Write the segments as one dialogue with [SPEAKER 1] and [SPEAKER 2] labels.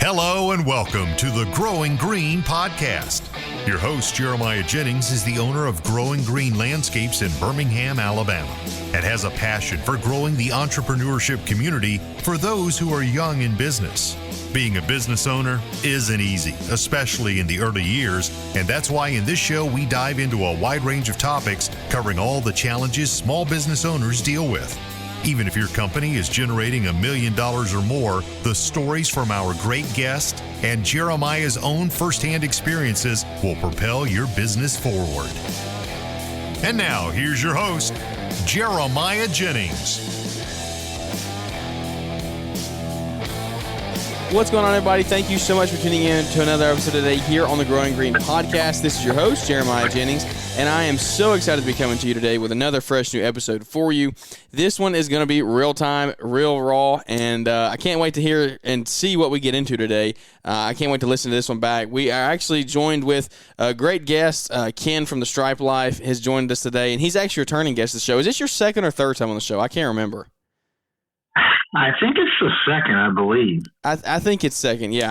[SPEAKER 1] Hello and welcome to the Growing Green podcast. Your host, Jeremiah Jennings, is the owner of Growing Green Landscapes in Birmingham, Alabama, and has a passion for growing the entrepreneurship community for those who are young in business. Being a business owner isn't easy, especially in the early years, and that's why in this show we dive into a wide range of topics covering all the challenges small business owners deal with. Even if your company is generating $1 million or more, the stories from our great guest and Jeremiah's own firsthand experiences will propel your business forward. And now, here's your host, Jeremiah Jennings.
[SPEAKER 2] What's going on, everybody? Thank you so much for tuning in to another episode today here on the Growing Green podcast. This is your host, Jeremiah Jennings, and I am so excited to be coming to you today with another fresh new episode for you. This one is going to be real time, real raw, and I can't wait to hear and see what we get into today. I can't wait to listen to this one back. We are actually joined with a great guest. Ken from the Stripe Life has joined us today, and he's actually a returning guest of the show. Is this your second or third time on the show? I can't remember.
[SPEAKER 3] I think it's the second, I believe.
[SPEAKER 2] I think it's second. Yeah,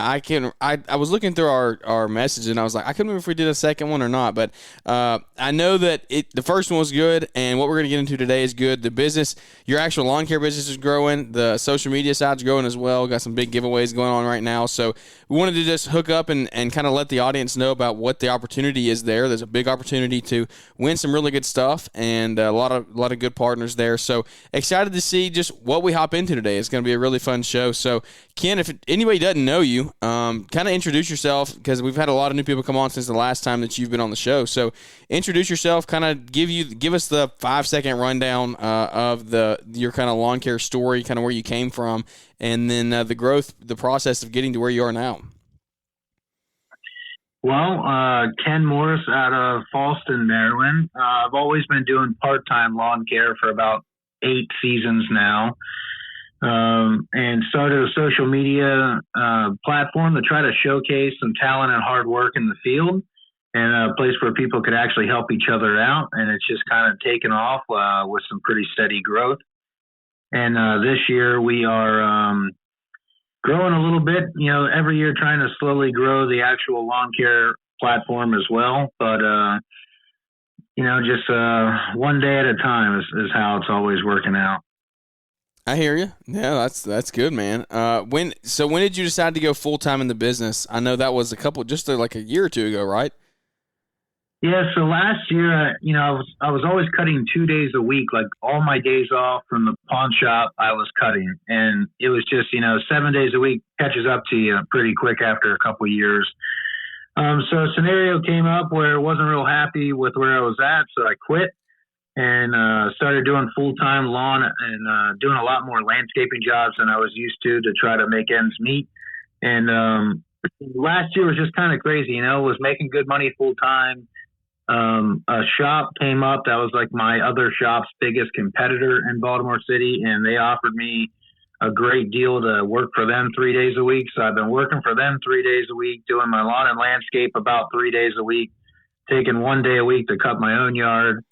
[SPEAKER 2] I was looking through our messages and I was like, I couldn't remember if we did a second one or not. But I know that the first one was good, and what we're going to get into today is good. The business, your actual lawn care business is growing. The social media side's growing as well. Got some big giveaways going on right now. So we wanted to just hook up and kind of let the audience know about what the opportunity is there. There's a big opportunity to win some really good stuff, and a lot of good partners there. So excited to see just what we hop into today. It's going to be a really fun show. So Ken, if anybody doesn't know you, kind of introduce yourself, because we've had a lot of new people come on since the last time that you've been on the show. So introduce yourself, kind of give us the 5-second rundown of your kind of lawn care story, kind of where you came from, and then the growth, the process of getting to where you are now.
[SPEAKER 3] Well, Ken Morris out of Fallston, Maryland. I've always been doing part-time lawn care for about 8 seasons now. And started a social media platform to try to showcase some talent and hard work in the field, and a place where people could actually help each other out. And it's just kind of taken off with some pretty steady growth. And this year we are growing a little bit, every year trying to slowly grow the actual lawn care platform as well. But, just one day at a time is how it's always working out.
[SPEAKER 2] I hear you. Yeah, that's good, man. When did you decide to go full time in the business? I know that was just like a year or two ago, right?
[SPEAKER 3] Yeah. So last year, I was always cutting 2 days a week. Like all my days off from the pawn shop, I was cutting, and it was just 7 days a week catches up to you pretty quick after a couple of years. So a scenario came up where I wasn't real happy with where I was at, so I quit. And started doing full-time lawn and doing a lot more landscaping jobs than I was used to try to make ends meet. And last year was just kind of crazy, was making good money full-time. A shop came up that was like my other shop's biggest competitor in Baltimore City, and they offered me a great deal to work for them 3 days a week. So I've been working for them 3 days a week, doing my lawn and landscape about 3 days a week, taking 1 day a week to cut my own yard.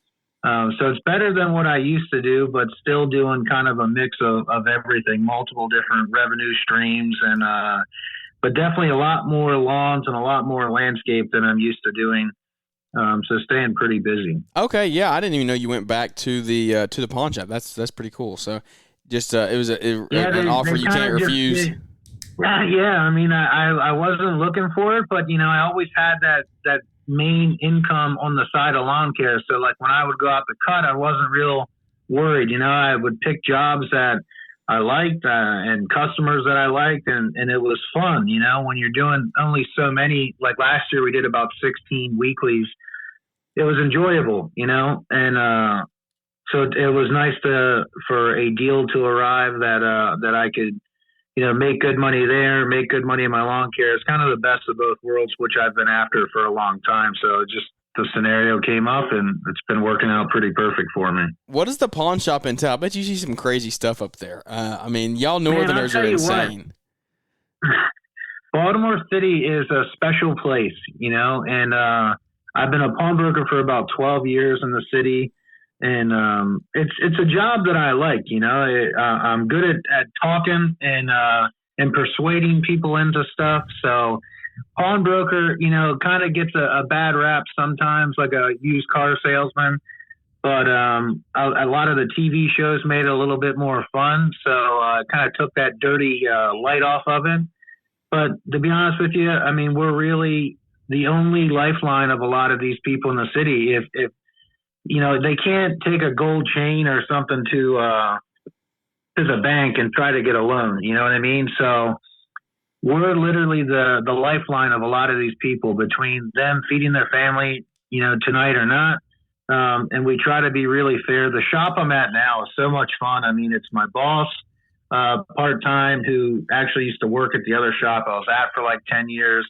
[SPEAKER 3] So it's better than what I used to do, but still doing kind of a mix of everything, multiple different revenue streams, and but definitely a lot more lawns and a lot more landscape than I'm used to doing. So staying pretty busy. Okay,
[SPEAKER 2] yeah, I didn't even know you went back to the pawn shop. That's pretty cool. So just it was an offer you can't refuse.
[SPEAKER 3] Yeah, I mean, I wasn't looking for it, but I always had that main income on the side of lawn care. So like when I would go out to cut, I wasn't real worried. I would pick jobs that I liked and customers that I liked, and it was fun. When you're doing only so many, like last year we did about 16 weeklies. It was enjoyable, and so it was nice for a deal to arrive that I could make good money there, make good money in my lawn care. It's kind of the best of both worlds, which I've been after for a long time. So just the scenario came up, and it's been working out pretty perfect for me.
[SPEAKER 2] What does the pawn shop entail? I bet you see some crazy stuff up there. I mean, y'all Northerners are insane.
[SPEAKER 3] Baltimore City is a special place, and I've been a pawnbroker for about 12 years in the city. And it's a job that I like, I'm good at talking and and persuading people into stuff. So pawnbroker, kind of gets a bad rap sometimes, like a used car salesman. But a lot of the TV shows made it a little bit more fun, so kind of took that dirty light off of it. But to be honest with you, I mean, we're really the only lifeline of a lot of these people in the city. If they can't take a gold chain or something to the bank and try to get a loan, you know what I mean? So we're literally the lifeline of a lot of these people, between them feeding their family, tonight or not. And we try to be really fair. The shop I'm at now is so much fun. I mean, it's my boss, part-time, who actually used to work at the other shop I was at for like 10 years.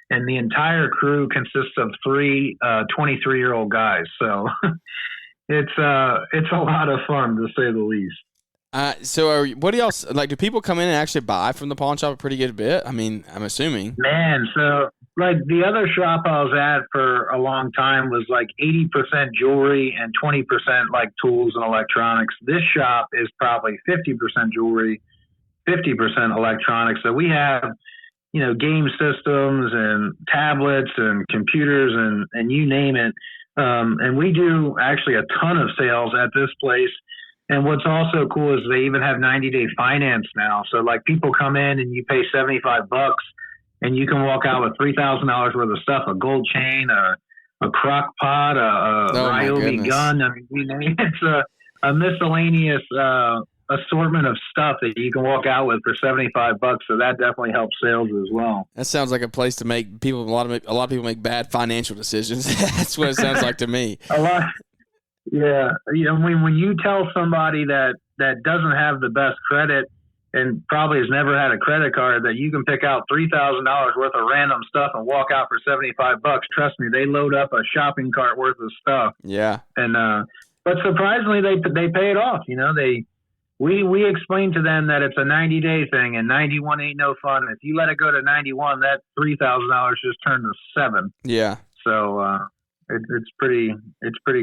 [SPEAKER 3] And the entire crew consists of three 23-year-old guys. So it's a lot of fun, to say the least.
[SPEAKER 2] So what do y'all, like, do people come in and actually buy from the pawn shop a pretty good bit? I mean, I'm assuming.
[SPEAKER 3] Man, so like the other shop I was at for a long time was like 80% jewelry and 20% like tools and electronics. This shop is probably 50% jewelry, 50% electronics. So we have, game systems and tablets and computers and you name it. And we do actually a ton of sales at this place. And what's also cool is they even have 90-day finance now. So like people come in and you pay $75 and you can walk out with $3,000 worth of stuff, a gold chain, a crock pot, a Ryobi gun. I mean, it's a miscellaneous assortment of stuff that you can walk out with for $75. So that definitely helps sales as well.
[SPEAKER 2] That sounds like a place to make people, a lot of people make bad financial decisions. That's what it sounds like to me.
[SPEAKER 3] A lot. Yeah. When you tell somebody that doesn't have the best credit and probably has never had a credit card that you can pick out $3,000 worth of random stuff and walk out for $75, trust me, they load up a shopping cart worth of stuff.
[SPEAKER 2] Yeah.
[SPEAKER 3] And, but surprisingly, they pay it off. We explain to them that it's a 90-day thing and 91 ain't no fun. If you let it go to 91, that $3,000 just turned to $7,000.
[SPEAKER 2] Yeah.
[SPEAKER 3] So, it's pretty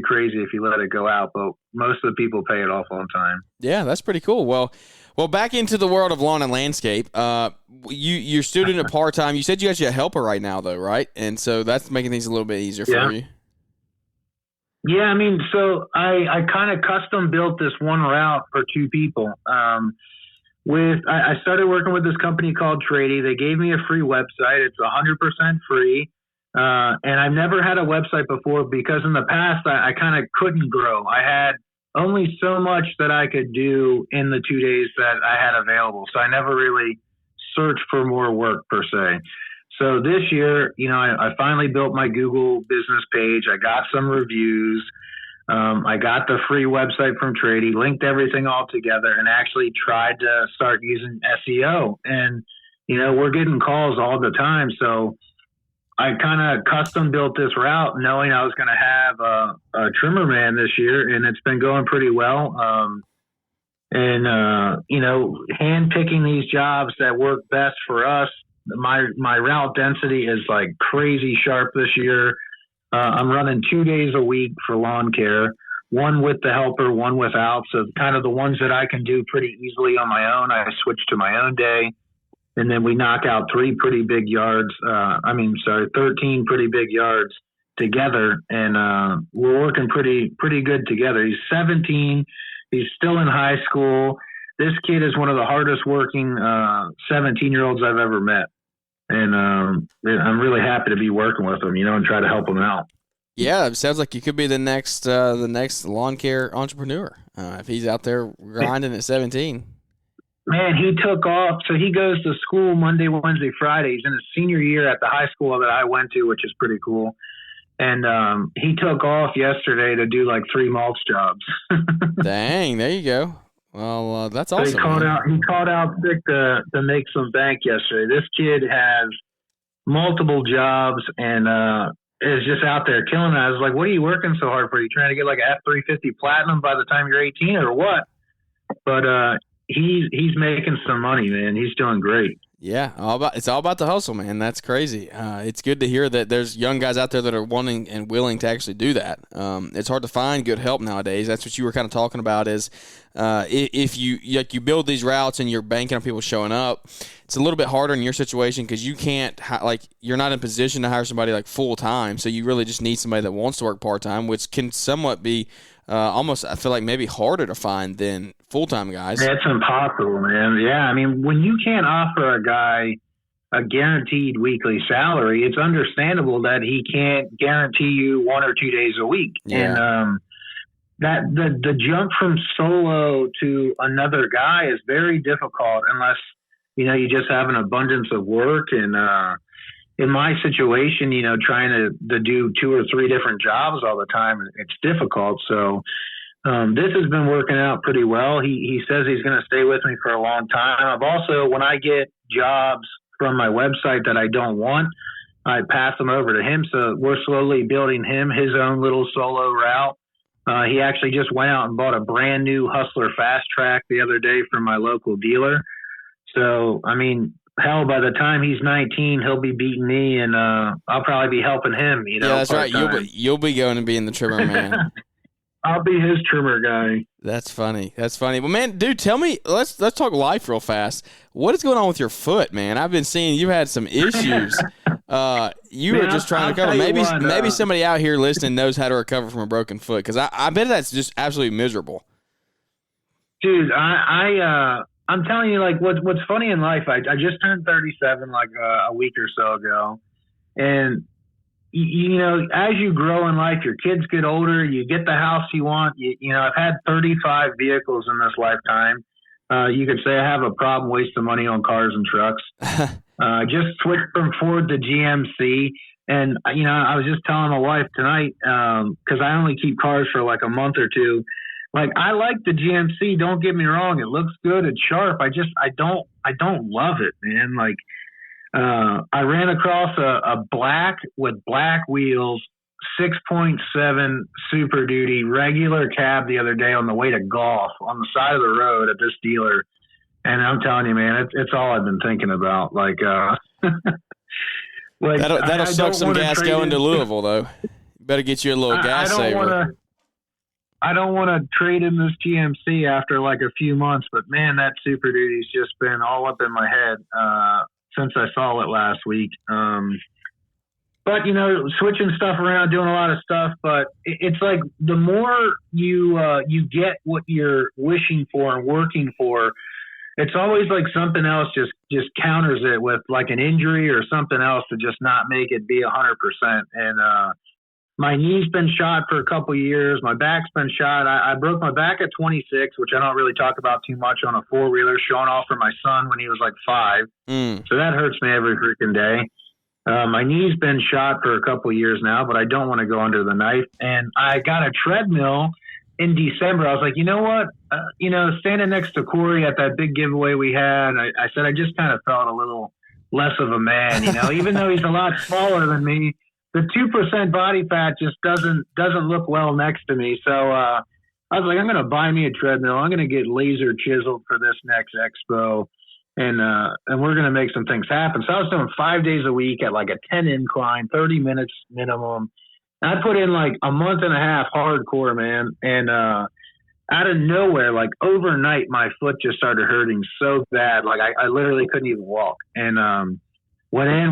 [SPEAKER 3] crazy if you let it go out, but most of the people pay it off on time.
[SPEAKER 2] Yeah, that's pretty cool. Well, back into the world of lawn and landscape. You're still doing it part time. You said you got a helper right now, though, right? And so that's making things a little bit easier for you.
[SPEAKER 3] Yeah, I mean, so I kind of custom built this one route for two people. I started working with this company called Trady. They gave me a free website. It's 100% free. And I've never had a website before because in the past I kind of couldn't grow. I had only so much that I could do in the 2 days that I had available. So I never really searched for more work per se. So this year, I finally built my Google business page. I got some reviews. I got the free website from Trady, linked everything all together, and actually tried to start using SEO. And, we're getting calls all the time. So I kind of custom built this route knowing I was going to have a trimmer man this year, and it's been going pretty well. Hand picking these jobs that work best for us. My route density is like crazy sharp this year. I'm running 2 days a week for lawn care, one with the helper, one without. So kind of the ones that I can do pretty easily on my own, I switch to my own day. And then we knock out 13 pretty big yards together. And we're working pretty good together. He's 17. He's still in high school. This kid is one of the hardest working 17-year-olds I've ever met. And I'm really happy to be working with him, and try to help him out.
[SPEAKER 2] Yeah, it sounds like you could be the next lawn care entrepreneur if he's out there grinding at 17.
[SPEAKER 3] Man, he took off. So he goes to school Monday, Wednesday, Friday. He's in his senior year at the high school that I went to, which is pretty cool. And he took off yesterday to do like 3 mulch jobs.
[SPEAKER 2] Dang, there you go. Well, that's awesome.
[SPEAKER 3] So he called out sick to make some bank yesterday. This kid has multiple jobs and is just out there killing it. I was like, what are you working so hard for? Are you trying to get like an F350 Platinum by the time you're 18 or what? But he's making some money, man. He's doing great.
[SPEAKER 2] Yeah, it's all about the hustle, man. That's crazy. It's good to hear that there's young guys out there that are wanting and willing to actually do that. It's hard to find good help nowadays. That's what you were kind of talking about. Is if you build these routes and you're banking on people showing up, it's a little bit harder in your situation because you can't you're not in position to hire somebody like full time. So you really just need somebody that wants to work part time, which can somewhat be almost, I feel like, maybe harder to find than full-time guys.
[SPEAKER 3] That's impossible, man. Yeah, I mean, when you can't offer a guy a guaranteed weekly salary, it's understandable that he can't guarantee you 1 or 2 days a week.
[SPEAKER 2] Yeah.
[SPEAKER 3] And that the jump from solo to another guy is very difficult unless, you just have an abundance of work. And in my situation, trying to do 2 or 3 different jobs all the time, it's difficult. So this has been working out pretty well. He says he's going to stay with me for a long time. I've also, when I get jobs from my website that I don't want, I pass them over to him. So we're slowly building him his own little solo route. He actually just went out and bought a brand new Hustler Fast Track the other day from my local dealer. So, I mean, hell, by the time he's 19, he'll be beating me, and I'll probably be helping him.
[SPEAKER 2] Yeah, that's part-time. Right. You'll be going to be in the trimmer, man.
[SPEAKER 3] I'll be his trimmer guy.
[SPEAKER 2] That's funny. Well, man, dude, tell me. Let's talk life real fast. What is going on with your foot, man? I've been seeing you had some issues. You were just trying to recover. Maybe somebody out here listening knows how to recover from a broken foot, because I bet that's just absolutely miserable.
[SPEAKER 3] Dude, I'm telling you, like, what's funny in life, I just turned 37 like a week or so ago. And, as you grow in life, your kids get older, you get the house you want. I've had 35 vehicles in this lifetime. You could say I have a problem wasting money on cars and trucks. Just switched from Ford to GMC. And, I was just telling my wife tonight, because I only keep cars for like a month or two. Like, I like the GMC. Don't get me wrong; it looks good. It's sharp. I don't love it, man. Like, I ran across a black with black wheels, 6.7 Super Duty regular cab the other day on the way to golf on the side of the road at this dealer, and I'm telling you, man, it's all I've been thinking about. Like, like
[SPEAKER 2] that'll suck some gas going to Louisville, though. Better get you a little gas saver.
[SPEAKER 3] I don't want to trade in this GMC after like a few months, but man, that Super Duty's just been all up in my head since I saw it last week. But, switching stuff around, doing a lot of stuff, but it's like the more you get what you're wishing for and working for, it's always like something else just counters it with like an injury or something else to just not make it be 100%. And, my knee's been shot for a couple of years. My back's been shot. I broke my back at 26, which I don't really talk about too much on a four-wheeler, showing off for my son when he was like 5. So that hurts me every freaking day. My knee's been shot for a couple of years now, but I don't want to go under the knife. And I got a treadmill in December. I was like, you know what? Standing next to Corey at that big giveaway we had, I said I just kind of felt a little less of a man, even though he's a lot smaller than me. The 2% body fat just doesn't look well next to me. So I was like, I'm going to buy me a treadmill. I'm going to get laser chiseled for this next expo, and we're going to make some things happen. So I was doing 5 days a week at like a 10 incline, 30 minutes minimum. And I put in like a month and a half hardcore, man. And out of nowhere, like overnight, my foot just started hurting so bad. Like I literally couldn't even walk. And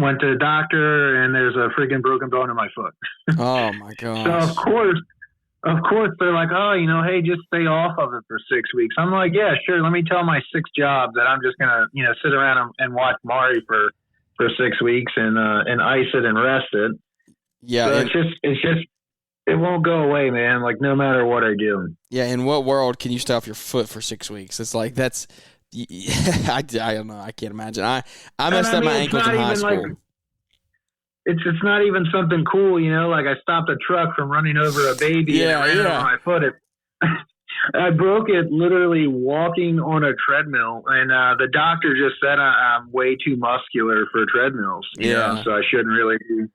[SPEAKER 3] went to the doctor, and there's a freaking broken bone in my foot.
[SPEAKER 2] Oh my God.
[SPEAKER 3] So of course they're like, oh, hey, just stay off of it for 6 weeks. I'm like, yeah, sure. Let me tell my 6 jobs that I'm just going to, sit around and watch Mari for 6 weeks and ice it and rest it.
[SPEAKER 2] Yeah.
[SPEAKER 3] So it's just, it won't go away, man. Like no matter what I do.
[SPEAKER 2] Yeah. In what world can you stay off your foot for 6 weeks? It's like, I don't know. I can't imagine. I messed up my ankles in high school.
[SPEAKER 3] Like, it's not even something cool, like I stopped a truck from running over a baby and ran it on my foot. I broke it literally walking on a treadmill, and the doctor just said I'm way too muscular for treadmills. So I shouldn't really be.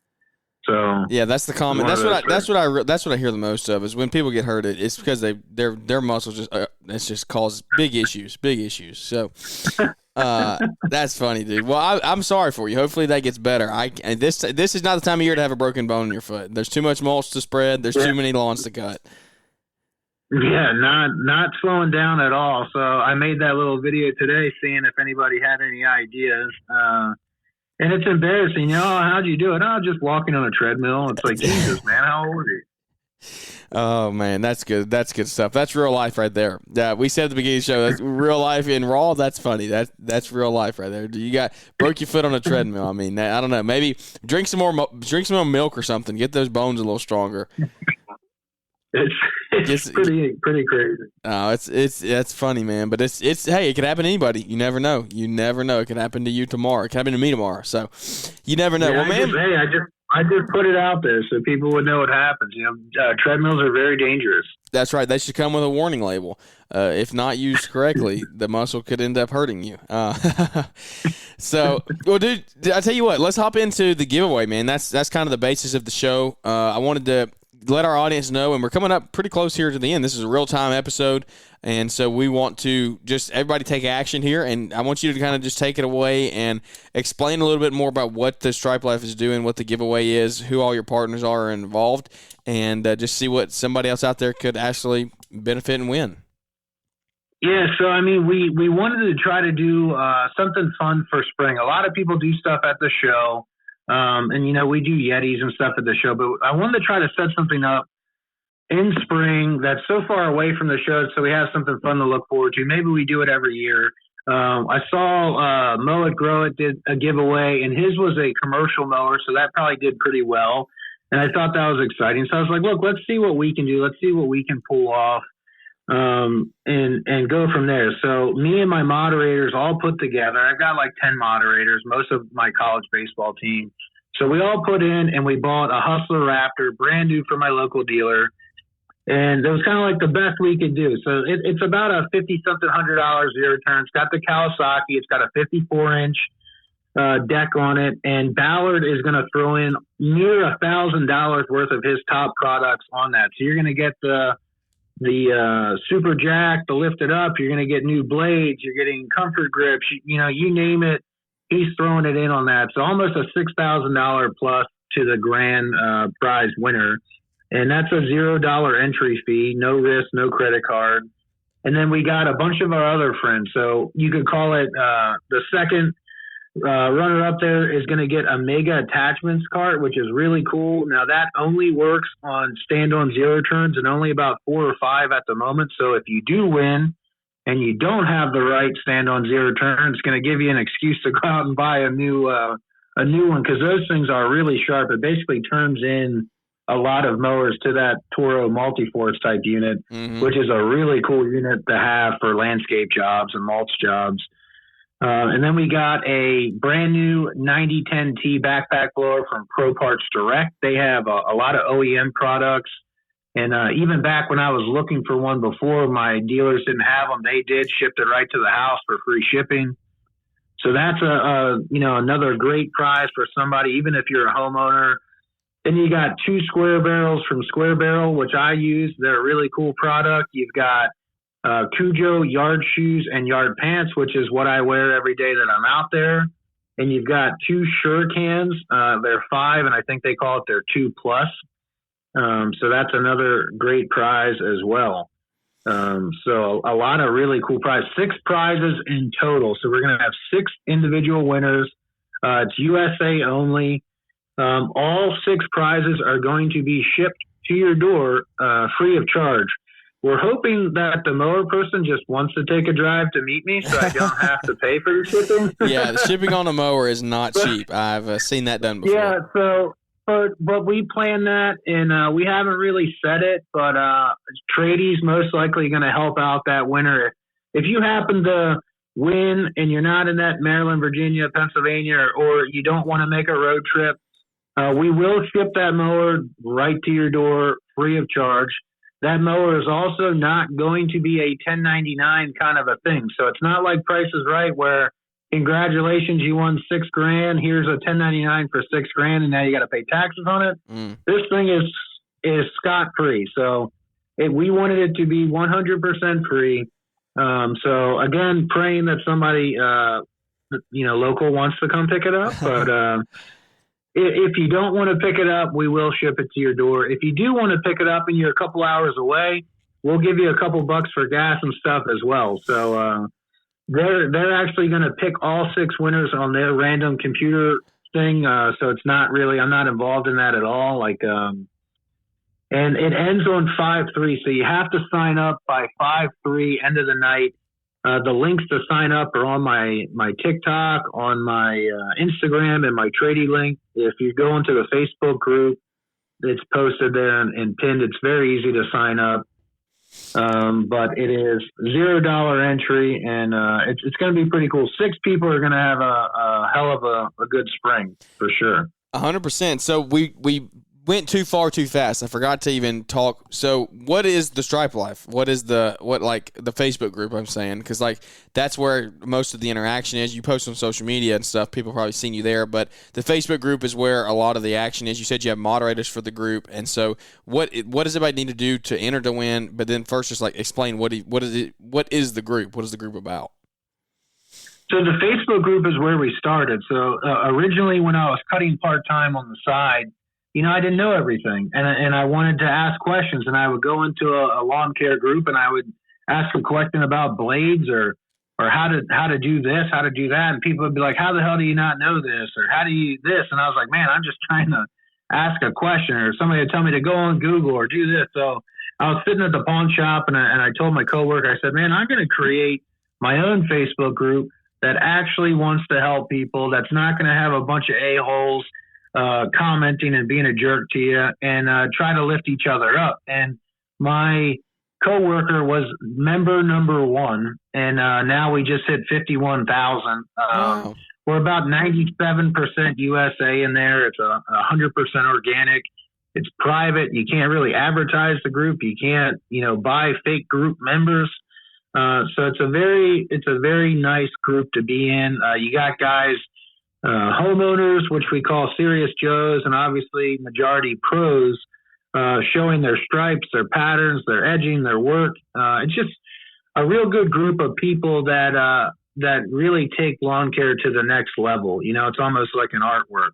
[SPEAKER 3] So
[SPEAKER 2] yeah, that's the common. That's what I hear the most of is when people get hurt. It's because their muscles just causes big issues. So That's funny, dude. Well, I'm sorry for you. Hopefully that gets better. This is not the time of year to have a broken bone in your foot. There's too much mulch to spread. There's too many lawns to cut.
[SPEAKER 3] Yeah, not slowing down at all. So I made that little video today seeing if anybody had any ideas. And it's embarrassing. How'd you do it? Oh, just walking on a treadmill. It's like, Jesus, man, how old are you?
[SPEAKER 2] Oh, man, that's good. That's good stuff. That's real life right there. We said at the beginning of the show, that's real life in raw. That's funny. That's real life right there. You broke your foot on a treadmill. I mean, I don't know. Maybe drink some more milk or something. Get those bones a little stronger.
[SPEAKER 3] It's pretty crazy.
[SPEAKER 2] Oh, it's funny, man. But it's hey, it could happen to anybody. You never know. It could happen to you tomorrow. It could happen to me tomorrow. So you never know.
[SPEAKER 3] Yeah,
[SPEAKER 2] well, man,
[SPEAKER 3] I just put it out there so people would know what happens. Treadmills are very dangerous.
[SPEAKER 2] That's right. They should come with a warning label. If not used correctly, the muscle could end up hurting you. So, well, dude, I tell you what. Let's hop into the giveaway, man. That's kind of the basis of the show. I wanted to let our audience know, and we're coming up pretty close here to the end. This is a real-time episode, and so we want to just everybody take action here, and I want you to kind of just take it away and explain a little bit more about what the Stripe Life is doing, what the giveaway is, who all your partners are involved, and just see what somebody else out there could actually benefit and win.
[SPEAKER 3] Yeah, so, I mean, we wanted to try to do something fun for spring. A lot of people do stuff at the show. And, we do Yetis and stuff at the show, but I wanted to try to set something up in spring that's so far away from the show so we have something fun to look forward to. Maybe we do it every year. I saw Mow It, Grow It did a giveaway, and his was a commercial mower, so that probably did pretty well. And I thought that was exciting. So I was like, look, let's see what we can do. Let's see what we can pull off and go from there. So me and my moderators all put together. I've got like 10 moderators, most of my college baseball team. So we all put in and we bought a Hustler Raptor, brand new from my local dealer. And it was kind of like the best we could do. So it's about a $50-something $100 zero turn. It's got the Kawasaki. It's got a 54-inch deck on it. And Ballard is going to throw in near $1,000 worth of his top products on that. So you're going to get the Super Jack, the lift it up. You're going to get new blades. You're getting comfort grips. You name it. He's throwing it in on that. So almost a $6,000 plus to the grand prize winner. And that's a $0 entry fee, no risk, no credit card. And then we got a bunch of our other friends. So you could call it the second runner up there is going to get a Mega Attachments cart, which is really cool. Now that only works on stand-on zero turns and only about 4 or 5 at the moment. So if you do win and you don't have the right stand-on zero turn, it's going to give you an excuse to go out and buy a new one, because those things are really sharp. It basically turns in a lot of mowers to that Toro multi-force type unit, which is a really cool unit to have for landscape jobs and mulch jobs. And then we got a brand new 9010T backpack blower from Pro Parts Direct. They have a lot of OEM products. And even back when I was looking for one before, my dealers didn't have them. They did, shipped it right to the house for free shipping. So that's another great prize for somebody, even if you're a homeowner. Then you got 2 square barrels from Square Barrel, which I use. They're a really cool product. You've got Cujo yard shoes and yard pants, which is what I wear every day that I'm out there. And you've got 2 Sure cans. They're 5, and I think they call it their 2 Plus. So that's another great prize as well. So a lot of really cool prizes. 6 prizes in total. So we're going to have 6 individual winners. It's USA only. All 6 prizes are going to be shipped to your door free of charge. We're hoping that the mower person just wants to take a drive to meet me so I don't have to pay for the shipping.
[SPEAKER 2] Yeah, the shipping on a mower is not cheap. I've seen that done before.
[SPEAKER 3] Yeah, so but we plan that, and we haven't really said it, but Tradies most likely going to help out that winner. If you happen to win and you're not in that Maryland, Virginia, Pennsylvania, or you don't want to make a road trip, we will ship that mower right to your door free of charge. That mower is also not going to be a 1099 kind of a thing. So it's not like Price is Right where, congratulations, you won $6,000. Here's a 1099 for $6,000, and now you got to pay taxes on it. This thing is scot free. So we wanted it to be 100% free. So again, praying that somebody local wants to come pick it up. But if you don't want to pick it up, we will ship it to your door. If you do want to pick it up and you're a couple hours away, we'll give you a couple bucks for gas and stuff as well. So they're actually going to pick all 6 winners on their random computer thing. So it's not really, I'm not involved in that at all. And it ends on 5/3. So you have to sign up by 5/3, end of the night. The links to sign up are on my TikTok, on my Instagram, and my tradie link. If you go into the Facebook group, it's posted there and pinned. It's very easy to sign up. But it is $0 entry, and it's going to be pretty cool. 6 people are going to have a hell of a good spring for sure.
[SPEAKER 2] 100%. So we went too far too fast. I forgot to even talk. So what is the Stripe Life? What is the Facebook group I'm saying? Because that's where most of the interaction is. You post on social media and stuff. People probably seen you there, but the Facebook group is where a lot of the action is. You said you have moderators for the group, and so what does everybody need to do to enter to win? But then first, just explain what is the group? What is the group about?
[SPEAKER 3] So the Facebook group is where we started. So originally, when I was cutting part-time on the side, I didn't know everything, and I wanted to ask questions, and I would go into a lawn care group, and I would ask a question about blades or how to do this, how to do that, and people would be like, "How the hell do you not know this?" or "How do you this?" And I was like, "Man, I'm just trying to ask a question," or somebody would tell me to go on Google or do this. So I was sitting at the pawn shop, and I told my coworker, I said, "Man, I'm going to create my own Facebook group that actually wants to help people. That's not going to have a bunch of a-holes commenting and being a jerk to you, and try to lift each other up." And my coworker was member number 1, and now we just hit 51,000.
[SPEAKER 2] Wow.
[SPEAKER 3] We're about 97% USA in there. It's 100% organic. It's private. You can't really advertise the group. You can't, buy fake group members. So it's a very nice group to be in. You got guys, homeowners, which we call Serious Joes, and obviously majority pros, showing their stripes, their patterns, their edging, their work. It's just a real good group of people that really take lawn care to the next level. It's almost like an artwork.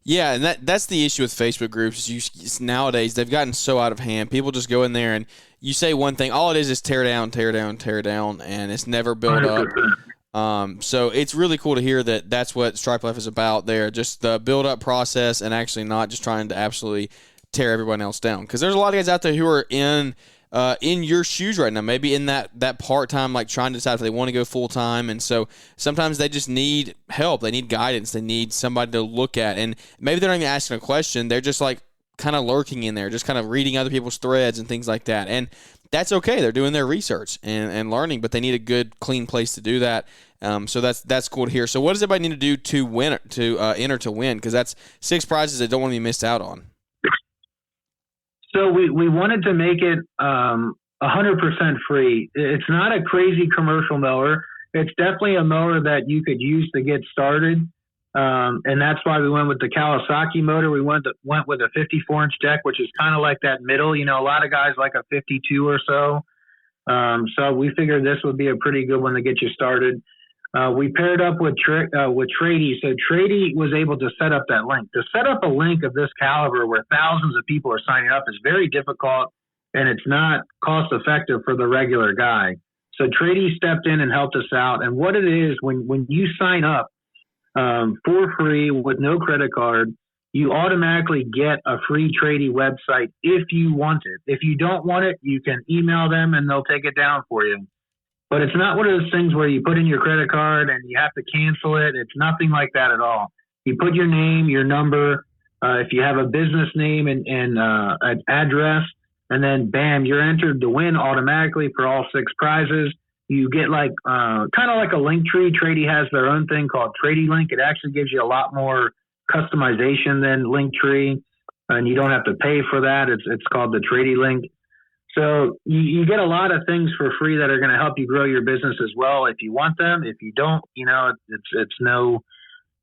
[SPEAKER 2] Yeah, and that's the issue with Facebook groups. Nowadays, they've gotten so out of hand. People just go in there and you say one thing, all it is tear down, tear down, tear down, and it's never built
[SPEAKER 3] 100%.
[SPEAKER 2] up. So it's really cool to hear that that's what Stripe Life is about there, just the build-up process and actually not just trying to absolutely tear everyone else down. Because there's a lot of guys out there who are in your shoes right now, maybe in that part-time, trying to decide if they want to go full-time. And so sometimes they just need help. They need guidance. They need somebody to look at. And maybe they're not even asking a question. They're just kind of lurking in there, just kind of reading other people's threads and things like that. And that's okay. They're doing their research and learning, but they need a good, clean place to do that. So that's cool to hear. So what does everybody need to do to win, enter to win? Because that's 6 prizes that don't want to be missed out on.
[SPEAKER 3] So we wanted to make it 100% free. It's not a crazy commercial mower. It's definitely a mower that you could use to get started. And that's why we went with the Kawasaki motor. We went with a 54-inch deck, which is kind of like that middle. A lot of guys like a 52 or so. So we figured this would be a pretty good one to get you started. We paired up with Tradie. So Tradie was able to set up that link. To set up a link of this caliber where thousands of people are signing up is very difficult, and it's not cost effective for the regular guy. So Tradie stepped in and helped us out. And what it is, when you sign up for free with no credit card, you automatically get a free Tradie website if you want it. If you don't want it, you can email them and they'll take it down for you. But it's not one of those things where you put in your credit card and you have to cancel it. It's nothing like that at all. You put your name, your number, if you have a business name and an address, and then bam, you're entered to win automatically for all 6 prizes. You get kind of like a link tree. Tradie has their own thing called Tradie Link. It actually gives you a lot more customization than Linktree, and you don't have to pay for that. It's called the Tradie Link. So you get a lot of things for free that are going to help you grow your business as well if you want them. If you don't, it's no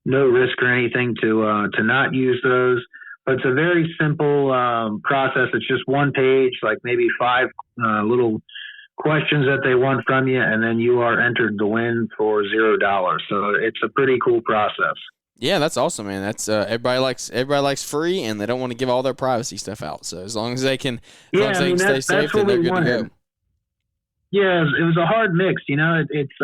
[SPEAKER 3] risk or anything to not use those. But it's a very simple process. It's just one page, like maybe 5 little questions that they want from you, and then you are entered to win for $0. So it's a pretty cool process.
[SPEAKER 2] Yeah, that's awesome, man. That's everybody likes free, and they don't want to give all their privacy stuff out. So as long as they can, stay safe, then they're good to go.
[SPEAKER 3] Yeah, it was a hard mix. It's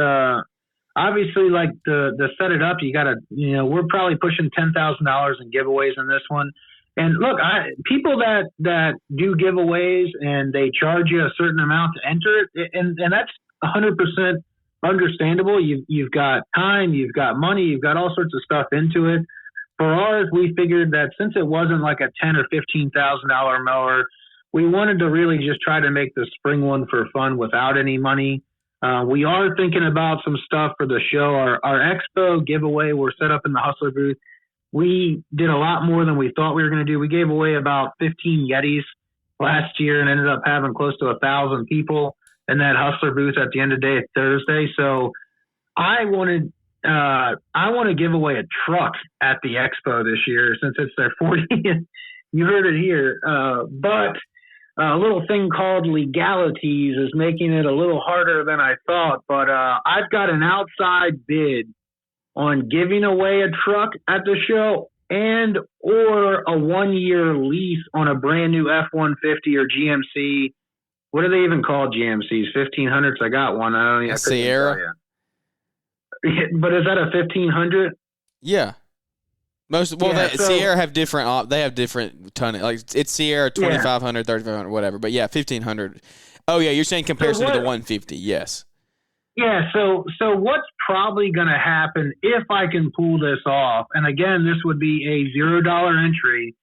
[SPEAKER 3] obviously like the set it up. You got to, we're probably pushing $10,000 in giveaways in this one. And look, people that do giveaways and they charge you a certain amount to enter it, and that's 100% understandable. You've got time, you've got money, you've got all sorts of stuff into it. For ours, we figured that since it wasn't like a $10,000 or $15,000 mower, we wanted to really just try to make the spring one for fun without any money. We are thinking about some stuff for the show. Our expo giveaway, we're set up in the Hustler booth. We did a lot more than we thought we were going to do. We gave away about 15 Yetis last year and ended up having close to 1,000 people in that Hustler booth at the end of the day Thursday. So I want to give away a truck at the expo this year since it's their 40th. You heard it here. But a little thing called legalities is making it a little harder than I thought. But I've got an outside bid on giving away a truck at the show and or a 1-year lease on a brand new F-150 or GMC. What do they even call GMCs? 1500s. I got one. I don't know.
[SPEAKER 2] Sierra.
[SPEAKER 3] But is that a 1500?
[SPEAKER 2] Yeah. Sierra have different. They have different tonnage. Like it's Sierra 2500, 3500, whatever. But yeah, 1500. Oh yeah, you're saying comparison to the 150. Yes.
[SPEAKER 3] Yeah. So what's probably going to happen if I can pull this off? And again, this would be a $0 entry.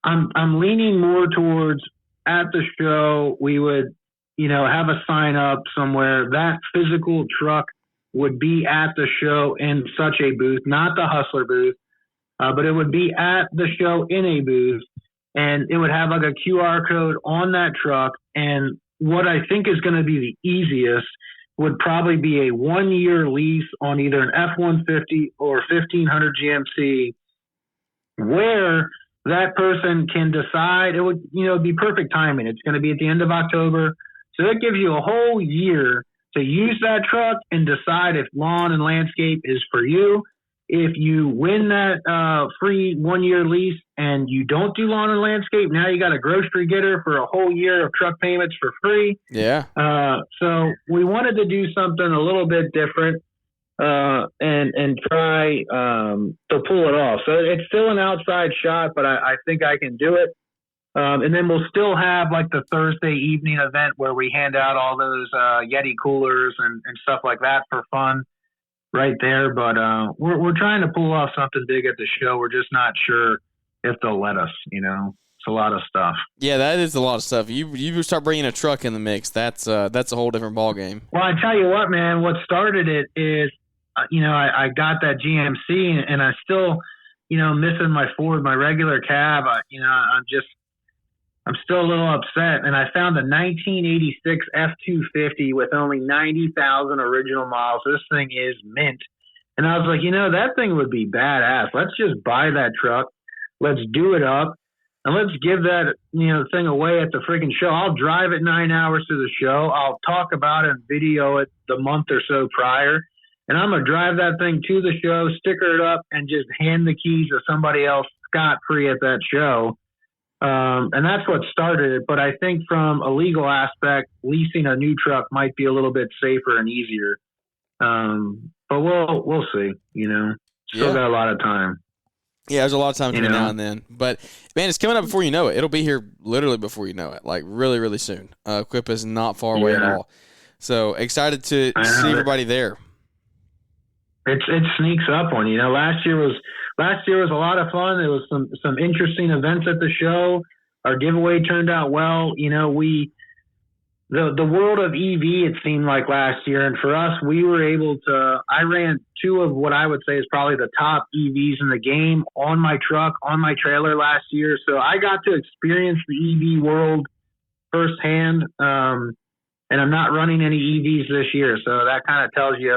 [SPEAKER 3] I'm leaning more towards at the show. We would, have a sign up somewhere. That physical truck would be at the show in such a booth, not the Hustler booth. But it would be at the show in a booth, and it would have like a QR code on that truck. And what I think is going to be the easiest would probably be a 1-year lease on either an F-150 or 1500 GMC, where that person can decide. It would, be perfect timing. It's going to be at the end of October. So it gives you a whole year to use that truck and decide if lawn and landscape is for you. If you win that free 1-year lease and you don't do lawn and landscape, now you got a grocery getter for a whole year of truck payments for free.
[SPEAKER 2] Yeah.
[SPEAKER 3] So we wanted to do something a little bit different and try to pull it off. So it's still an outside shot, but I think I can do it. And then we'll still have like the Thursday evening event where we hand out all those Yeti coolers and stuff like that for fun. Right there, but we're trying to pull off something big at the show. We're just not sure if they'll let us. It's a lot of stuff.
[SPEAKER 2] Yeah, that is a lot of stuff. You start bringing a truck in the mix. That's a whole different ball game.
[SPEAKER 3] Well, I tell you what, man. What started it is, I got that GMC, and I still, missing my Ford, my regular cab. I'm still a little upset, and I found a 1986 F-250 with only 90,000 original miles. This thing is mint. And I was like, that thing would be badass. Let's just buy that truck. Let's do it up, and let's give that, thing away at the freaking show. I'll drive it 9 hours to the show. I'll talk about it and video it the month or so prior, and I'm going to drive that thing to the show, sticker it up, and just hand the keys to somebody else scot-free at that show. And that's what started it. But I think from a legal aspect, leasing a new truck might be a little bit safer and easier. But we'll see, Still got a lot of time.
[SPEAKER 2] Yeah, there's a lot of time between now and then. But, man, it's coming up before you know it. It'll be here literally before you know it, like really, really soon. Quip is not far away at all. So excited to see everybody there.
[SPEAKER 3] It sneaks up on you. Last year was a lot of fun. There was some interesting events at the show. Our giveaway turned out well. The world of EV, it seemed like last year, and for us, we were able to. I ran 2 of what I would say is probably the top EVs in the game on my truck, on my trailer last year. So I got to experience the EV world firsthand. And I'm not running any EVs this year, so that kind of tells you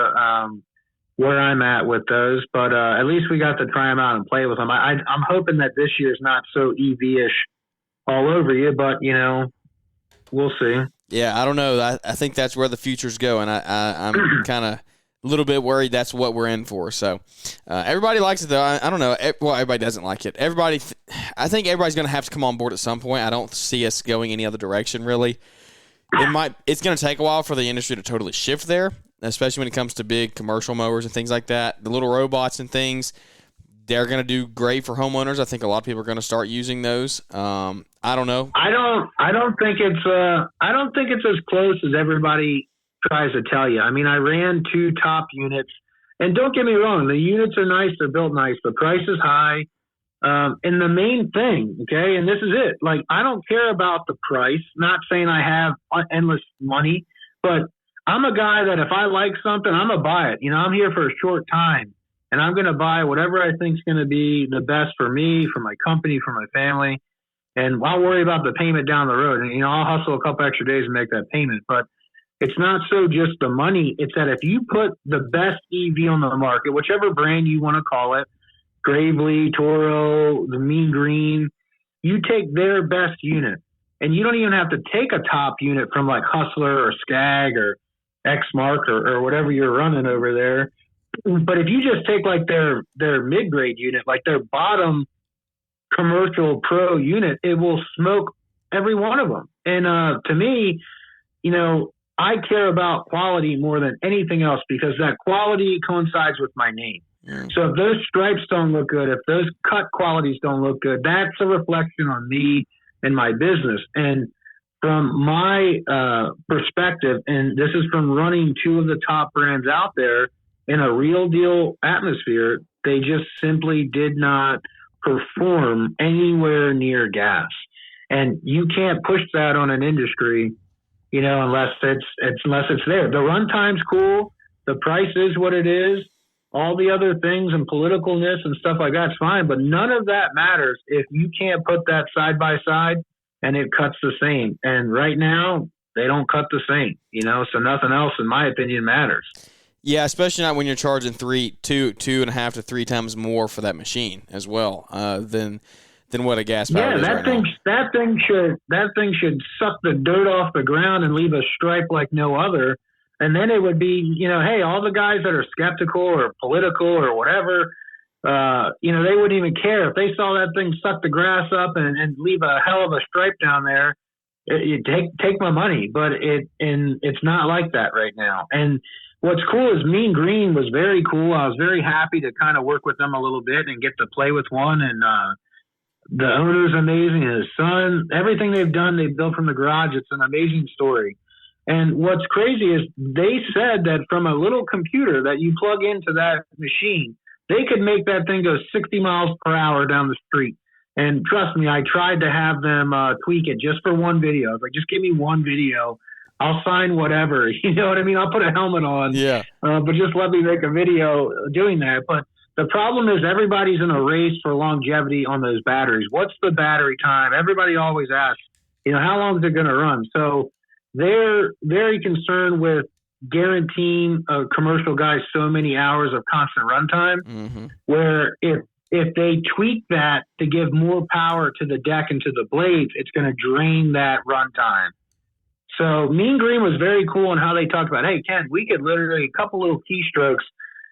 [SPEAKER 3] where I'm at with those, but at least we got to try them out and play with them. I'm hoping that this year's not so EV-ish all over you, but we'll see.
[SPEAKER 2] Yeah, I don't know. I think that's where the future's going. I'm kind of a little bit worried that's what we're in for. So everybody likes it, though. I don't know. Well, everybody doesn't like it. I think everybody's going to have to come on board at some point. I don't see us going any other direction, really. It's going to take a while for the industry to totally shift there, especially when it comes to big commercial mowers and things like that. The little robots and things, they're going to do great for homeowners. I think a lot of people are going to start using those. I don't know.
[SPEAKER 3] I don't think it's as close as everybody tries to tell you. I mean, I ran 2 top units, and don't get me wrong, the units are nice, they're built nice, the price is high. And the main thing, okay, and this is it, like, I don't care about the price, not saying I have endless money, but I'm a guy that if I like something, I'm going to buy it. You know, I'm here for a short time, and I'm going to buy whatever I think is going to be the best for me, for my company, for my family, and I'll worry about the payment down the road. And, you know, I'll hustle a couple extra days and make that payment, but it's not so just the money. It's that if you put the best EV on the market, whichever brand you want to call it, Gravely, Toro, the Mean Green, you take their best unit, and you don't even have to take a top unit from like Hustler or Skag or X-Mark or whatever you're running over there. But if you just take like their mid-grade unit, like their bottom commercial pro unit, it will smoke every one of them. And to me, you know, I care about quality more than anything else because that quality coincides with my name. So if those stripes don't look good, if those cut qualities don't look good, that's a reflection on me and my business. And from my perspective, and this is from running 2 of the top brands out there in a real deal atmosphere, they just simply did not perform anywhere near gas. And you can't push that on an industry, you know, unless it's there. The runtime's cool. The price is what it is. All the other things and politicalness and stuff like that's fine, but none of that matters if you can't put that side by side and it cuts the same. And right now, they don't cut the same, you know, so nothing else, in my opinion, matters.
[SPEAKER 2] Yeah, especially not when you're charging 2.5 to 3 times more for that machine as well than what a gas powered is right now. That thing should suck the dirt off the ground and leave a stripe like no other. And then it would be, you know, hey, all the guys that are skeptical or political or whatever, you know, they wouldn't even care. If they saw that thing suck the grass up and leave a hell of a stripe down there, take my money. But it's not like that right now. And what's cool is Mean Green was very cool. I was very happy to kind of work with them a little bit and get to play with one. And the owner's amazing. His son, everything they've done, they've built from the garage. It's an amazing story. And what's crazy is they said that from a little computer that you plug into that machine, they could make that thing go 60 miles per hour down the street. And trust me, I tried to have them tweak it just for one video. I was like, just give me one video. I'll sign whatever. You know what I mean? I'll put a helmet on. Yeah. But just let me make a video doing that. But the problem is everybody's in a race for longevity on those batteries. What's the battery time? Everybody always asks, you know, how long is it going to run? So they're very concerned with guaranteeing a commercial guy so many hours of constant runtime, where if they tweak that to give more power to the deck and to the blades, it's going to drain that runtime. So Mean Green was very cool in how they talked about, hey, Ken, we could literally a couple little keystrokes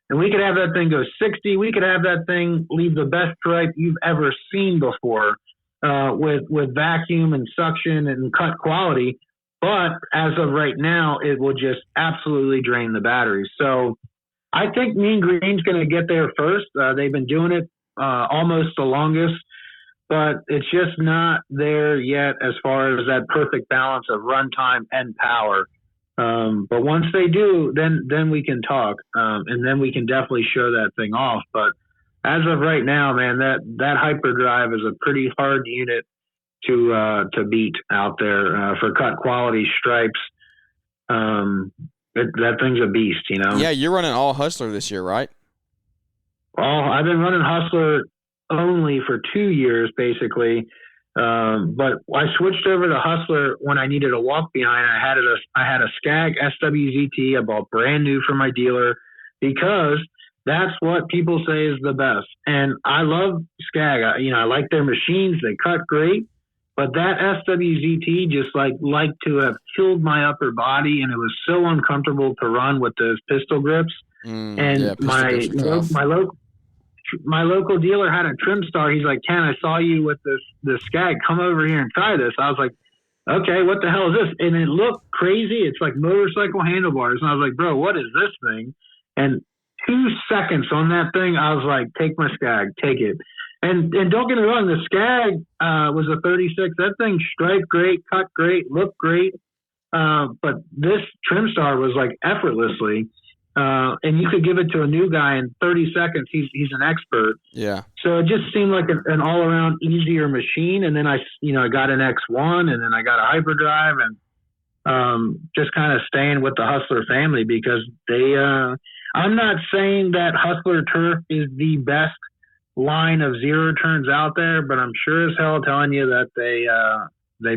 [SPEAKER 2] and we could have that thing go 60. We could have that thing leave the best stripe you've ever seen before with vacuum and suction and cut quality. But as of right now, it will just absolutely drain the batteries. So I think Mean Green's going to get there first. They've been doing it almost the longest, but it's just not there yet as far as that perfect balance of runtime and power. But once they do, then we can talk, and then we can definitely show that thing off. But as of right now, man, that hyperdrive is a pretty hard unit to beat out there for cut quality stripes. That thing's a beast, you know? Yeah, you're running all Hustler this year, right?
[SPEAKER 3] I've been running Hustler only for 2 years, basically. But I switched over to Hustler when I needed a walk behind. I had a Skag SWZT I bought brand new from my dealer because that's what people say is the best. And I love Skag. I like their machines. They cut great. But that SWZT just like to have killed my upper body, and it was so uncomfortable to run with those pistol grips. And my local dealer had a trim star. He's like, Ken, I saw you with this Skag. Come over here and try this. I was like, okay, what the hell is this? And it looked crazy. It's like motorcycle handlebars. And I was like, bro, what is this thing? And 2 seconds on that thing, I was like, take my Skag, take it. And don't get me wrong, the Skag was a 36. That thing striped great, cut great, looked great. But this trim star was like effortlessly. And you could give it to a new guy in 30 seconds. He's an expert.
[SPEAKER 2] Yeah.
[SPEAKER 3] So it just seemed like an all around easier machine. And then I got an X1, and then I got a hyperdrive, and just kind of staying with the Hustler family because they. I'm not saying that Hustler Turf is the best line of zero turns out there, but I'm sure as hell telling you that they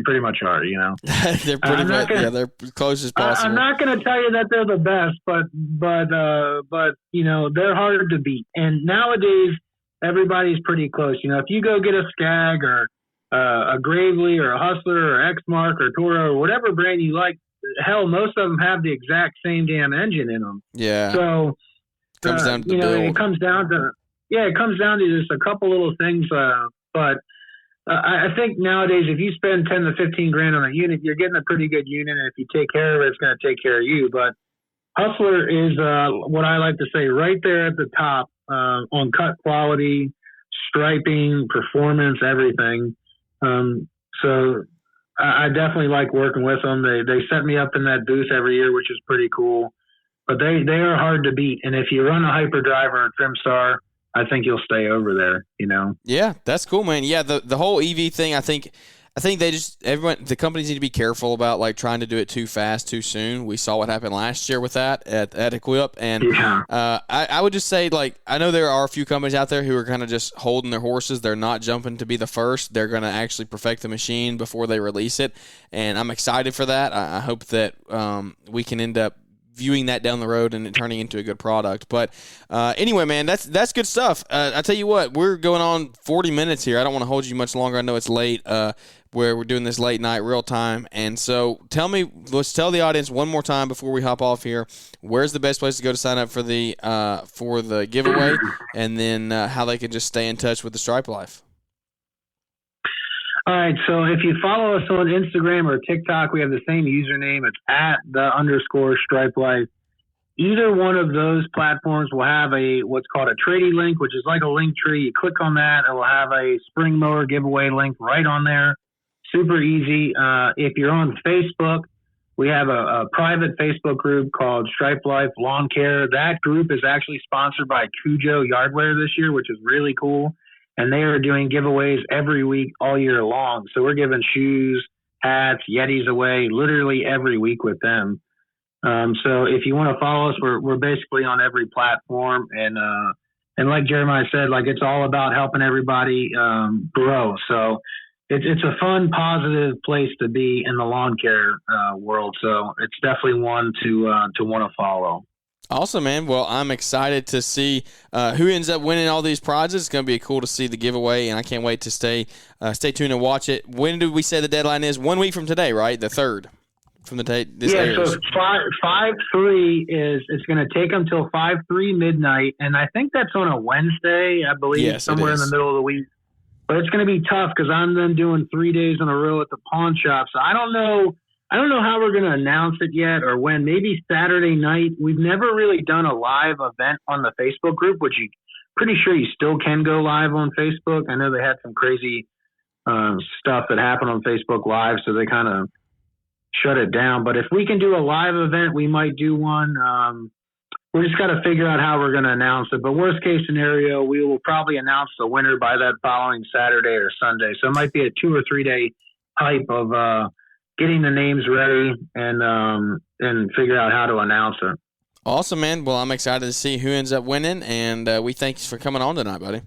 [SPEAKER 3] pretty much are,
[SPEAKER 2] They're pretty much, they're close as possible.
[SPEAKER 3] I'm not going to tell you that they're the best, but they're hard to beat. And nowadays, everybody's pretty close. If you go get a Skag or a Gravely or a Hustler or X-Mark or Toro or whatever brand you like, hell, most of them have the exact same damn engine in them.
[SPEAKER 2] Yeah.
[SPEAKER 3] So
[SPEAKER 2] comes down to the build.
[SPEAKER 3] It comes down to just a couple little things, but I think nowadays, if you spend 10 to 15 grand on a unit, you're getting a pretty good unit. And if you take care of it, it's going to take care of you. But Hustler is what I like to say right there at the top on cut quality, striping, performance, everything. So I definitely like working with them. They set me up in that booth every year, which is pretty cool. But they are hard to beat. And if you run a hyperdrive or a trim star, I think you'll stay over there,
[SPEAKER 2] Yeah, that's cool, man. Yeah, the whole EV thing, I think the companies need to be careful about like trying to do it too fast, too soon. We saw what happened last year with that at Equip, and I would just say, like, I know there are a few companies out there who are kind of just holding their horses. They're not jumping to be the first. They're going to actually perfect the machine before they release it, and I'm excited for that. I hope that we can end up viewing that down the road and it turning into a good product. But anyway, man, that's good stuff. I tell you what, we're going on 40 minutes here. I don't want to hold you much longer. I know it's late where we're doing this late night real time. And so let's tell the audience one more time before we hop off here, where's the best place to go to sign up for the giveaway, and then how they can just stay in touch with the Stripe Life.
[SPEAKER 3] All right, so if you follow us on Instagram or TikTok, we have the same username. It's @_Stripe Life. Either one of those platforms will have what's called a tradie link, which is like a link tree. You click on that, it will have a spring mower giveaway link right on there. Super easy. If you're on Facebook, we have a private Facebook group called Stripe Life Lawn Care. That group is actually sponsored by Cujo Yardware this year, which is really cool. And they are doing giveaways every week all year long. So we're giving shoes, hats, Yetis away literally every week with them. So if you want to follow us, we're basically on every platform. And like Jeremiah said, like it's all about helping everybody grow. So it's a fun, positive place to be in the lawn care world. So it's definitely one to want to follow.
[SPEAKER 2] Awesome, man. Well, I'm excited to see who ends up winning all these prizes. It's going to be cool to see the giveaway, and I can't wait to stay tuned and watch it. When did we say the deadline is? 1 week from today, right? The 3rd from the day this airs.
[SPEAKER 3] So 5/3 it's going to take them till 5/3 midnight, and I think that's on a Wednesday, I believe, somewhere in the middle of the week. But it's going to be tough because I'm then doing 3 days in a row at the pawn shop, so I don't know how we're going to announce it yet or when. Maybe Saturday night. We've never really done a live event on the Facebook group, which you pretty sure you still can go live on Facebook. I know they had some crazy stuff that happened on Facebook Live, so they kind of shut it down. But if we can do a live event, we might do one. We just got to figure out how we're going to announce it. But worst case scenario, we will probably announce the winner by that following Saturday or Sunday. So it might be a 2 or 3 day hype of getting the names ready and figure out how to announce it.
[SPEAKER 2] Awesome, man. Well, I'm excited to see who ends up winning, and we thank you for coming on tonight, buddy.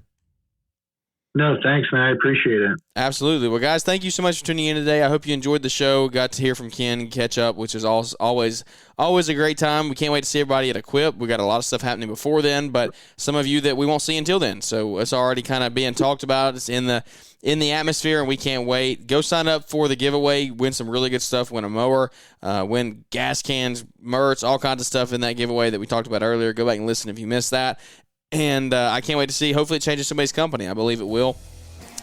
[SPEAKER 3] No, thanks, man. I appreciate it.
[SPEAKER 2] Absolutely. Well, guys, thank you so much for tuning in today. I hope you enjoyed the show. Got to hear from Ken and catch up, which is always a great time. We can't wait to see everybody at Equip. We got a lot of stuff happening before then, but some of you that we won't see until then. So it's already kind of being talked about. It's in the atmosphere, and we can't wait. Go sign up for the giveaway. Win some really good stuff. Win a mower. Win gas cans, merch, all kinds of stuff in that giveaway that we talked about earlier. Go back and listen if you missed that. And I can't wait to see. Hopefully it changes somebody's company. I believe it will.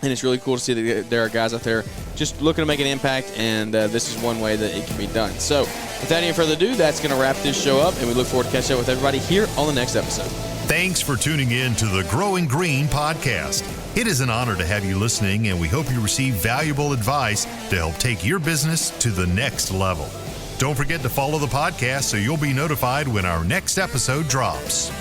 [SPEAKER 2] And it's really cool to see that there are guys out there just looking to make an impact, and this is one way that it can be done. So without any further ado, that's going to wrap this show up, and we look forward to catching up with everybody here on the next episode.
[SPEAKER 1] Thanks for tuning in to the Growing Green podcast. It is an honor to have you listening, and we hope you receive valuable advice to help take your business to the next level. Don't forget to follow the podcast so you'll be notified when our next episode drops.